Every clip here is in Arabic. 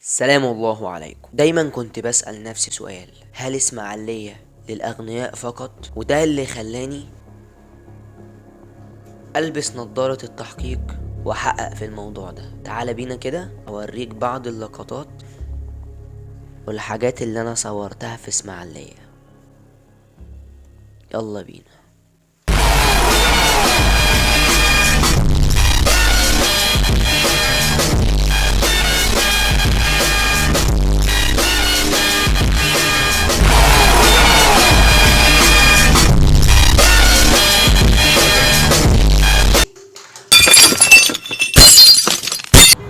سلام الله عليكم. دايما كنت بسأل نفسي سؤال: هل اسماعيلية للأغنياء فقط؟ وده اللي خلاني ألبس نظارة التحقيق وأحقق في الموضوع ده. تعال بينا كده أوريك بعض اللقطات والحاجات اللي أنا صورتها في اسماعيلية. يلا بينا.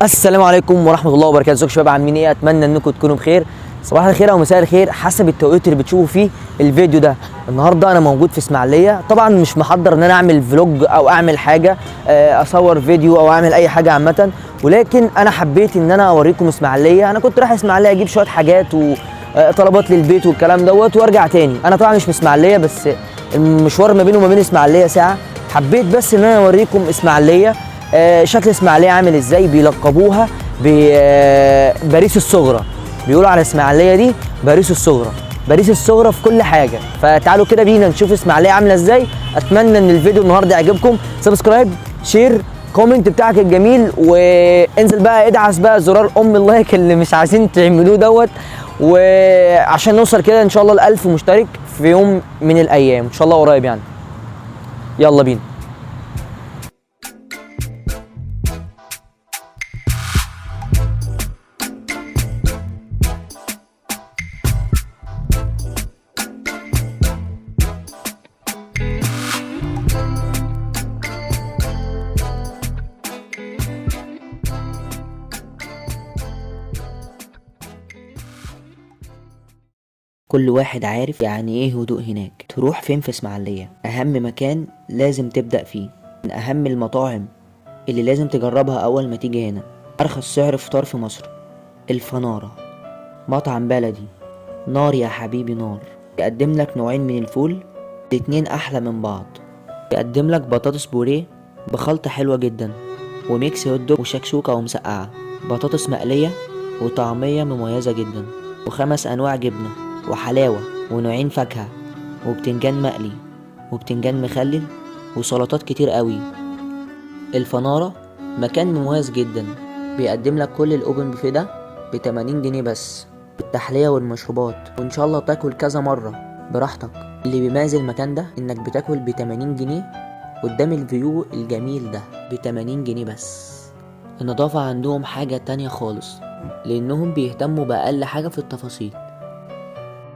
السلام عليكم ورحمه الله وبركاته. ازيكم يا شباب؟ عاملين ايه؟ اتمنى انكم تكونوا بخير. صباح الخير او مساء الخير حسب التوقيت اللي بتشوفوا فيه الفيديو ده. النهارده انا موجود في اسماعيليه، طبعا مش محضر ان انا اعمل فلوج او اعمل حاجه، اصور فيديو او اعمل اي حاجه عامه، ولكن انا حبيت ان انا اوريكم اسماعيليه. انا كنت رايح اسماعيليه اجيب شويه حاجات وطلبات للبيت والكلام دوت وارجع تاني. انا طبعا مش في اسماعيليه، بس المشوار ما بينه وما بين اسماعيليه ساعه. حبيت بس ان انا اوريكم اسماعيليه، شكل اسماعيليه عامل ازاي. بيلقبوها بباريس الصغرى، بيقولوا على اسماعيليه دي باريس الصغرى، باريس الصغرى في كل حاجه. فتعالوا كده بينا نشوف اسماعيليه عامله ازاي. اتمنى ان الفيديو النهارده يعجبكم. سبسكرايب، شير، كومنت بتاعك الجميل، وانزل بقى ادعس بقى زرار اللايك اللي مش عايزين تعملوه دوت، وعشان نوصل كده ان شاء الله ل1000 مشترك في يوم من الايام ان شاء الله قريب يعني. يلا بينا. كل واحد عارف يعني ايه هدوء هناك. تروح فين في اسماعيلية؟ اهم مكان لازم تبدأ فيه، من اهم المطاعم اللي لازم تجربها اول ما تيجي هنا. ارخص سعر فطار في مصر، الفنارة، مطعم بلدي نار يا حبيبي نار. يقدم لك نوعين من الفول، الاتنين احلى من بعض. يقدم لك بطاطس بوريه بخلطة حلوة جدا، وميكس هوت دوج وشكشوكة ومسقعة، بطاطس مقلية وطعمية مميزة جدا، وخمس انواع جبنة وحلاوة ونوعين فاكهة وبتنجان مقلي وبتنجان مخلل وسلطات كتير قوي. الفنارة مكان مميز جدا، بيقدم لك كل الاوبن بوفيه ده ب80 جنيه بس، التحلية والمشروبات، وان شاء الله تاكل كذا مرة براحتك. اللي بيميز المكان ده انك بتاكل ب80 جنيه قدام الفيو الجميل ده ب80 جنيه بس. النظافة عندهم حاجة تانية خالص، لانهم بيهتموا بأقل حاجة في التفاصيل.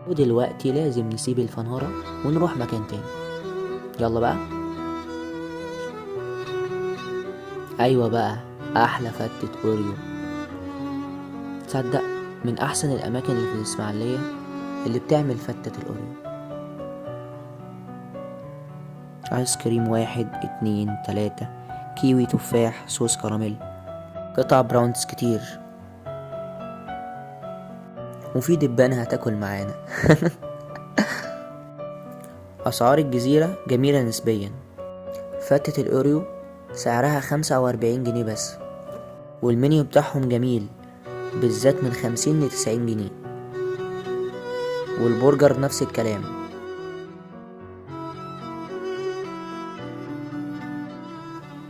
ودلوقتي لازم نسيب الفنارة ونروح مكان تاني. يلا بقى. ايوه بقى، احلى فتة اوريو. تصدق من احسن الاماكن اللي في الاسماعيلية اللي بتعمل فتة الاوريو. ايس كريم 1 2 3، كيوي تفاح صوص كراميل، قطع براونز كتير، وفي دبانة هتاكل معانا. اسعار الجزيرة جميلة نسبيا. فتة الاوريو سعرها 45 جنيه بس، والمنيو بتاعهم جميل، بالذات من 50 ل90 جنيه، والبرجر نفس الكلام.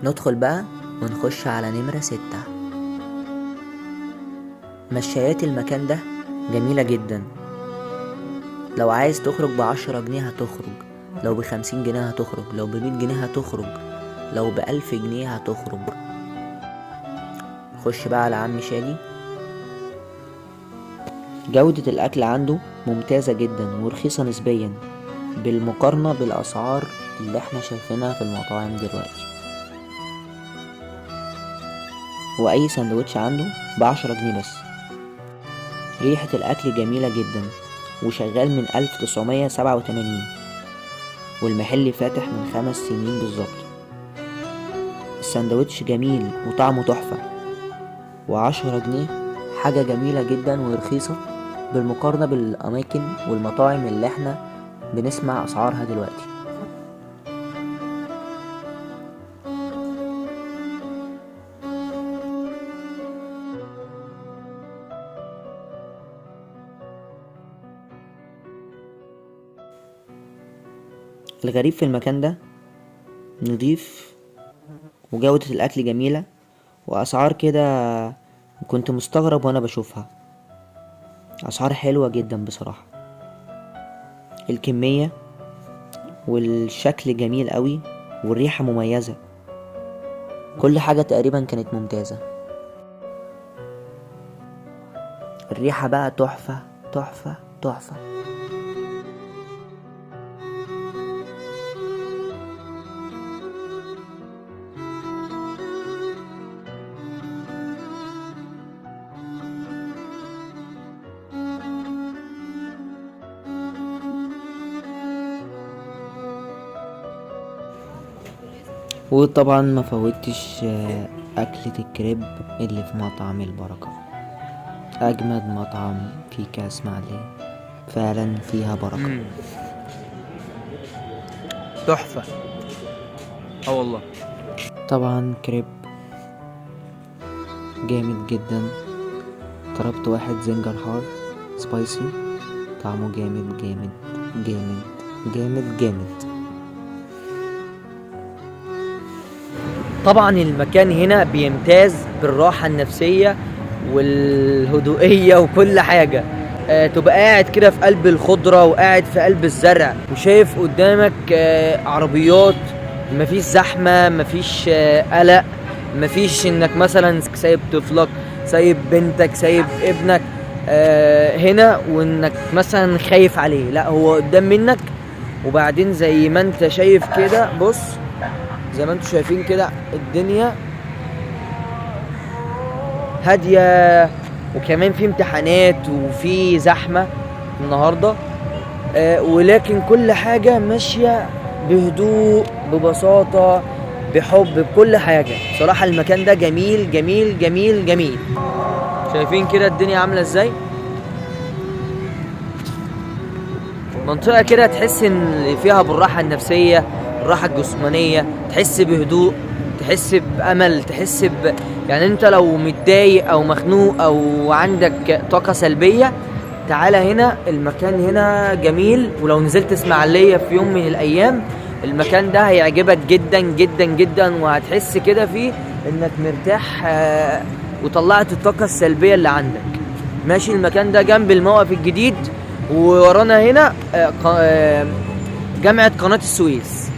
ندخل بقى ونخش على نمرة 6. مشايات المكان ده جميلة جدا. لو عايز تخرج ب10 جنيه هتخرج، لو ب50 جنيه هتخرج، لو ب100 جنيه هتخرج، لو ب1000 جنيه هتخرج. خش بقى على عم شادي. جودة الأكل عنده ممتازة جدا ورخيصة نسبيا بالمقارنة بالأسعار اللي احنا شايفينها في المطاعم دلوقتي. وأي سندوتش عنده ب10 جنيه بس. ريحة الأكل جميلة جدا، وشغال من 1987، والمحل فاتح من 5 سنين بالظبط. السندوتش جميل وطعمه تحفة، و10 جنيه حاجة جميلة جدا ورخيصة بالمقارنة بالأماكن والمطاعم اللي احنا بنسمع أسعارها دلوقتي. الغريب في المكان ده نضيف، وجودة الأكل جميلة، وأسعار كده كنت مستغرب وأنا بشوفها. أسعار حلوة جدا بصراحة، الكمية والشكل جميل قوي، والريحة مميزة. كل حاجة تقريبا كانت ممتازة. الريحة بقى تحفة تحفة تحفة. وطبعا ما فوتش أكلة الكريب اللي في مطعم البركة، أجمد مطعم في كاس اسماعيلية، فعلا فيها بركة. تحفة. والله طبعا كريب جامد جدا. طلبت واحد زنجر حار سبايسي، طعمه جامد جامد جامد جامد جامد. طبعا المكان هنا بيمتاز بالراحة النفسية والهدوئية وكل حاجة. تبقى قاعد كده في قلب الخضرة وقاعد في قلب الزرع وشايف قدامك عربيات، مفيش زحمة، مفيش قلق، مفيش انك مثلا سايب طفلك، سايب بنتك، سايب ابنك هنا وانك مثلا خايف عليه. لا، هو قدام منك. وبعدين زي ما انت شايف كده، بص زي ما انتم شايفين كده الدنيا هادية، وكمان في امتحانات وفي زحمة النهاردة، ولكن كل حاجة ماشية بهدوء، ببساطة، بحب، بكل حاجة. بصراحة المكان ده جميل جميل جميل جميل. شايفين كده الدنيا عاملة ازاي؟ منطقة كده تحس ان فيها بالراحة النفسية، الراحة الجسمانية، تحس بهدوء، تحس بأمل، تحس يعني انت لو متضايق او مخنوق او عندك طاقة سلبية، تعالى هنا. المكان هنا جميل. ولو نزلت اسماعيلية في يوم من الايام، المكان ده هيعجبك جدا جدا جدا، وهتحس كده فيه انك مرتاح وطلعت الطاقة السلبية اللي عندك. ماشي، المكان ده جنب الموقف الجديد، وورانا هنا جامعة قناة السويس.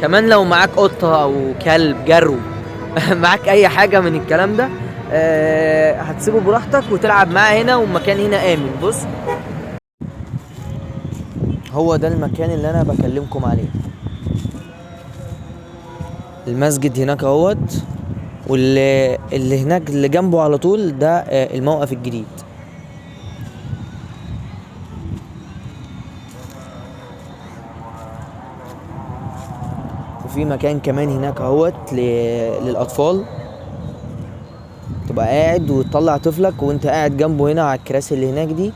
كمان لو معاك قطة او كلب جرو معاك اي حاجة من الكلام ده، هتسيبه براحتك وتلعب معاه هنا، والمكان هنا امن. بص، هو ده المكان اللي انا بكلمكم عليه. المسجد هناك اهوت، واللي هناك اللي جنبه على طول ده الموقف الجديد. وفي مكان كمان هناك اهوت للاطفال، تبقى قاعد وتطلع طفلك وانت قاعد جنبه هنا على الكراسي اللي هناك دي.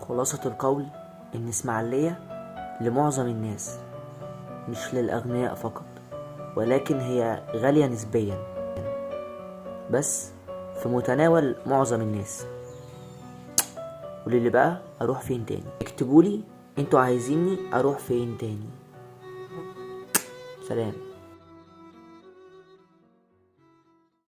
خلاصة القول ان اسماعيلية لمعظم الناس، مش للاغنياء فقط، ولكن هي غالية نسبيا، بس في متناول معظم الناس. وللي بقى اروح فين تاني؟ اكتبولي انتوا عايزيني اروح فين تاني. سلام.